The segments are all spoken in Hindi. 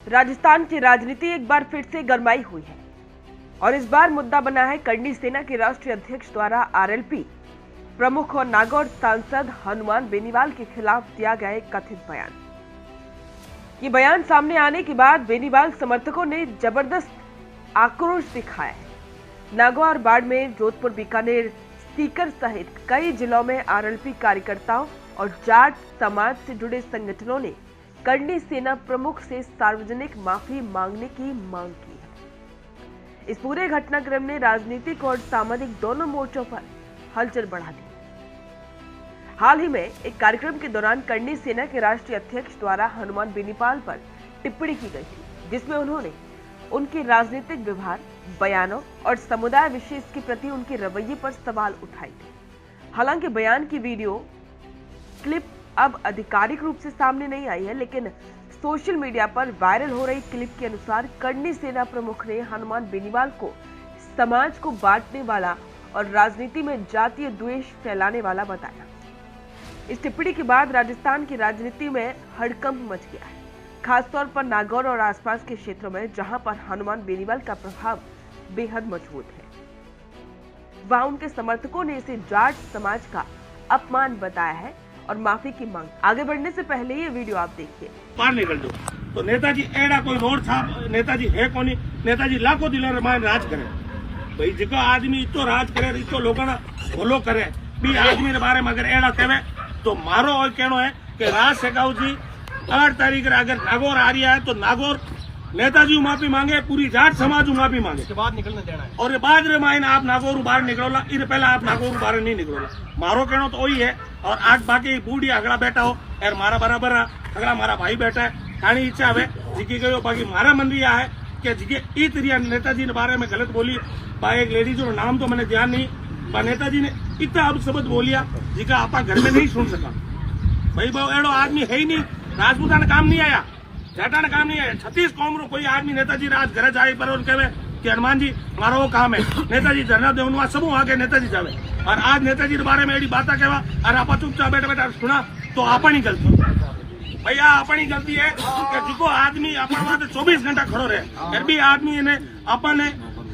राजस्थान की राजनीति एक बार फिर से गरमाई हुई है और इस बार मुद्दा बना है करनी सेना के राष्ट्रीय अध्यक्ष द्वारा आरएलपी प्रमुख और नागौर सांसद हनुमान बेनीवाल के खिलाफ दिया गया एक कथित बयान। ये बयान सामने आने के बाद बेनीवाल समर्थकों ने जबरदस्त आक्रोश दिखाया है। नागौर, बाड़मेर, जोधपुर, बीकानेर, सीकर सहित कई जिलों में आरएलपी कार्यकर्ताओं और जाट समाज से जुड़े संगठनों ने करनी सेना प्रमुख से सार्वजनिक माफी मांगने की मांग की है। इस पूरे घटनाक्रम ने राजनीतिक और सामाजिक दोनों मोर्चों पर हलचल बढ़ा दी। हाल ही में एक कार्यक्रम के दौरान करनी सेना के राष्ट्रीय अध्यक्ष द्वारा हनुमान बेनीवाल पर टिप्पणी की गई थी, जिसमें उन्होंने उनके राजनीतिक व्यवहार, बयानों और समुदाय विशेष के प्रति उनके रवैये पर सवाल उठाए थे। हालांकि बयान की वीडियो क्लिप अब आधिकारिक रूप से सामने नहीं आई है, लेकिन सोशल मीडिया पर वायरल हो रही क्लिप के अनुसार करनी सेना प्रमुख ने हनुमान बेनीवाल को समाज को बांटने वाला और राजनीति में जातीय द्वेष फैलाने वाला बताया। इस टिप्पणी के बाद राजस्थान की राजनीति में हड़कंप मच गया है, खासतौर पर नागौर और आसपास के क्षेत्रों में, जहां पर हनुमान बेनीवाल का प्रभाव बेहद मजबूत है। वहां उनके समर्थकों ने इसे जाट समाज का अपमान बताया है और माफी की मांग। आगे बढ़ने से पहले ये वीडियो आप देखिए। बाहर निकल दो तो नेताजी एड़ा कोई रोड था, नेताजी है कोनी, नेताजी लाखों दिलों में राज करे भाई। जो आदमी इतो राज करे, इतो लोगों भलो करे बी आदमी के बारे में अगर एड़ा कहे तो मारो और कहना है कि राज शेखावत जी 8 तारीख अगर नागौर आ रही है तो नागौर नेताजी माफी मांगे, पूरी जाट समाज माफी मांगे, इसके बाद निकलने देना है। और बाद रे माइन आप नागौर बाहर निकलोला, इरे पहले आप नागौर बाहर नहीं निकलोला। मारो कहना तो वही है। और आज बाकी बूढ़ी अगला बैठा हो यार मारा बराबर अगला मारा भाई बैठा है, खानी इच्छा है जिकी गयो। बाकी मारा मन भी है कि जिके ई तरिया नेताजी के बारे में गलत बोली बा, एक लेडीज का नाम तो मैंने ध्यान नहीं, बा नेताजी ने इतना अब शब्द बोलिया जिका आप घर में नहीं सुन सका भाई। वो एड़ो आदमी है ही नहीं, राजपूता ने काम नहीं आया, जाटा ने काम नहीं आया। 36 कौम रो कोई आदमी नेताजी राज घर जाए पर कहे कि हनुमान जी मारा वो काम है, नेताजी धरना दे सब आगे नेताजी जावे। और आज नेताजी के बारे में एडी बात कहवा और आप चुपचाप बैठे बैठे सुना तो अपनी गलती भैया, अपनी गलती है कि जिको आदमी अपन वहां 24 घंटा खड़ो रहे फिर भी आदमी ने अपन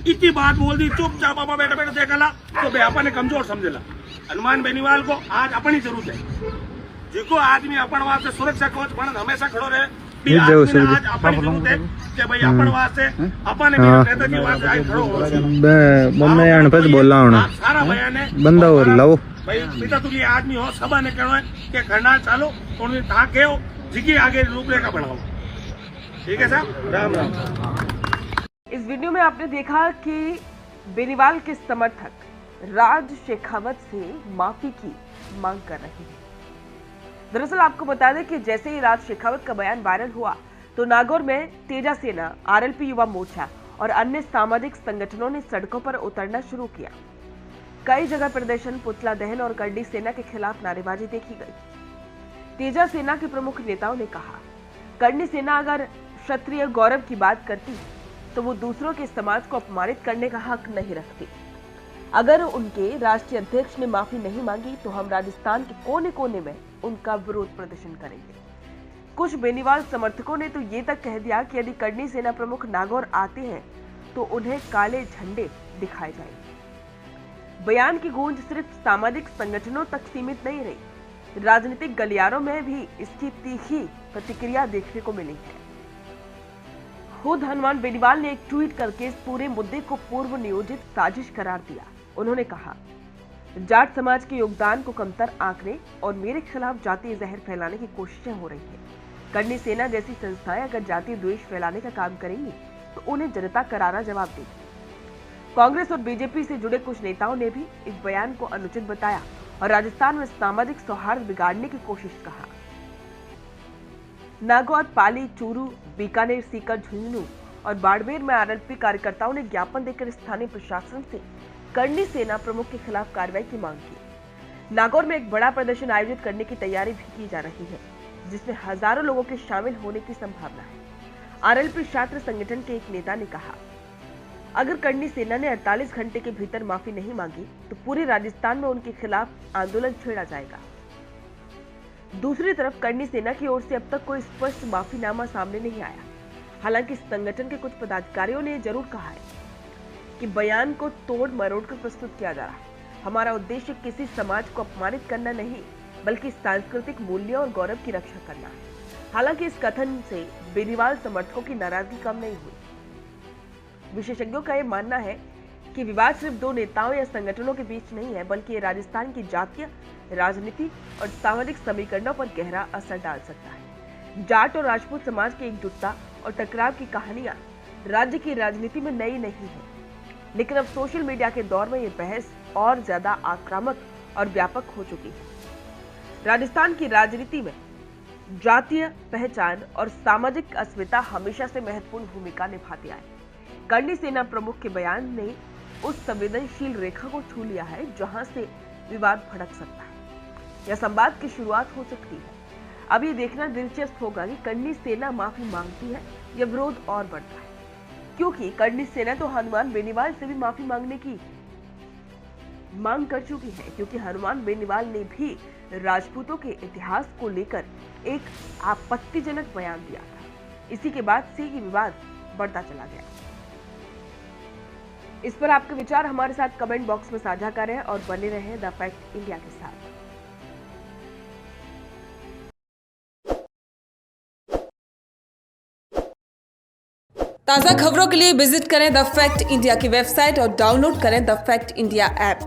इतनी बात बोल दी, चुपचाप आप बैठे बैठे देखला तो बे अपन कमजोर समझेला। हनुमान बेनीवाल को आज अपनी जरूरत है, जिको आदमी अपन वास्ते सुरक्षा कवच बन हमेशा खड़ो रहे आज अपनी जरूरत है कि भाई अपन वास्ते अपन नेताजी वास्ते आज खड़ो हो। मम्मी अनपढ़ बोलना होना सारा बयान है बंदा और लाओ भाई। पिता तुम आदमी हो, सब ने कहना है कि करना चालो उन्हें था के हो जिकी आगे रूपरेखा बढ़ाओ। ठीक है साहब, राम राम। इस वीडियो में आपने देखा कि बेनीवाल के समर्थक राज शेखावत से माफी की मांग कर रहे हैं। दरअसल आपको बता दें कि जैसे ही राज शेखावत का बयान वायरल हुआ तो नागौर में तेजा सेना, आरएलपी युवा मोर्चा और अन्य सामाजिक संगठनों ने सड़कों पर उतरना शुरू किया। कई जगह प्रदर्शन, पुतला दहन और करनी सेना के खिलाफ नारेबाजी देखी गई। तेजा सेना के प्रमुख नेताओं ने कहा, करनी सेना अगर क्षत्रिय गौरव की बात करती तो वो दूसरों के समाज को अपमानित करने का हक नहीं रखती। अगर उनके राष्ट्रीय अध्यक्ष ने माफी नहीं मांगी तो हम राजस्थान के कोने कोने में उनका विरोध प्रदर्शन करेंगे। कुछ बेनीवाल समर्थकों ने तो ये तक कह दिया कि यदि करनी सेना प्रमुख नागौर आते हैं तो उन्हें काले झंडे दिखाए जाएंगे। बयान की गूंज सिर्फ सामाजिक संगठनों तक सीमित नहीं रही, राजनीतिक गलियारों में भी इसकी तीखी प्रतिक्रिया देखने को मिली है। खुद हनुमान बेनीवाल ने एक ट्वीट करके इस पूरे मुद्दे को पूर्व नियोजित साजिश करार दिया। उन्होंने कहा, जाट समाज के योगदान को कमतर आंकने और मेरे खिलाफ जातीय जहर फैलाने की कोशिशें हो रही हैं। करनी सेना जैसी संस्थाएं अगर जातीय द्वेष फैलाने का काम करेंगी तो उन्हें जनता करारा जवाब देगी। कांग्रेस और बीजेपी से जुड़े कुछ नेताओं ने भी इस बयान को अनुचित बताया और राजस्थान में सामाजिक सौहार्द बिगाड़ने की कोशिश कहा। नागौर, पाली, चूरू, बीकानेर, सीकर, झुंझुनू और बाड़मेर में आरएलपी कार्यकर्ताओं ने ज्ञापन देकर स्थानीय प्रशासन से करनी सेना प्रमुख के खिलाफ कार्रवाई की मांग की। नागौर में एक बड़ा प्रदर्शन आयोजित करने की तैयारी भी की जा रही है, जिसमें हजारों लोगों के शामिल होने की संभावना है। आरएलपी छात्र संगठन के एक नेता ने कहा, अगर करनी सेना ने 48 घंटे के भीतर माफी नहीं मांगी तो पूरे राजस्थान में उनके खिलाफ आंदोलन छेड़ा जाएगा। दूसरी तरफ करनी सेना की ओर से अब तक कोई स्पष्ट माफीनामा सामने नहीं आया। हालांकि संगठन के कुछ पदाधिकारियों ने जरूर कहा है कि बयान को तोड़ मरोड़ कर प्रस्तुत किया जा रहा है। हमारा उद्देश्य किसी समाज को अपमानित करना नहीं, बल्कि सांस्कृतिक मूल्यों और गौरव की रक्षा करना है। हालांकि इस कथन से बेनीवाल समर्थकों की नाराजगी कम नहीं हुई। विशेषज्ञों का यह मानना है कि विवाद सिर्फ दो नेताओं या संगठनों के बीच नहीं है, बल्कि ये राजस्थान की जातीय राजनीति और सामाजिक समीकरणों पर गहरा असर डाल सकता है। जाट और राजपूत समाज की एकजुटता और टकराव की कहानियां राज्य की राजनीति में नई नहीं है, लेकिन अब सोशल मीडिया के दौर में ये बहस और ज्यादा आक्रामक और व्यापक हो चुकी है। राजस्थान की राजनीति में जातीय पहचान और सामाजिक अस्मिता हमेशा से महत्वपूर्ण भूमिका निभाती आई। करनी सेना प्रमुख के बयान ने उस संवेदनशील रेखा को छू लिया है जहां से विवाद भड़क सकता है या संवाद की शुरुआत हो सकती है। अब ये देखना दिलचस्प होगा कि करनी सेना माफी मांगती है या विरोध और बढ़ता है, क्योंकि करनी सेना तो हनुमान बेनीवाल से भी माफी मांगने की मांग कर चुकी है, क्योंकि हनुमान बेनीवाल ने भी राजपूतों के इतिहास को लेकर एक आपत्तिजनक बयान दिया था। इसी के बाद से ये विवाद बढ़ता चला गया। इस पर आपके विचार हमारे साथ कमेंट बॉक्स में साझा करें और बने रहें द फैक्ट इंडिया के साथ। ताज़ा खबरों के लिए विजिट करें द फैक्ट इंडिया की वेबसाइट और डाउनलोड करें द फैक्ट इंडिया ऐप।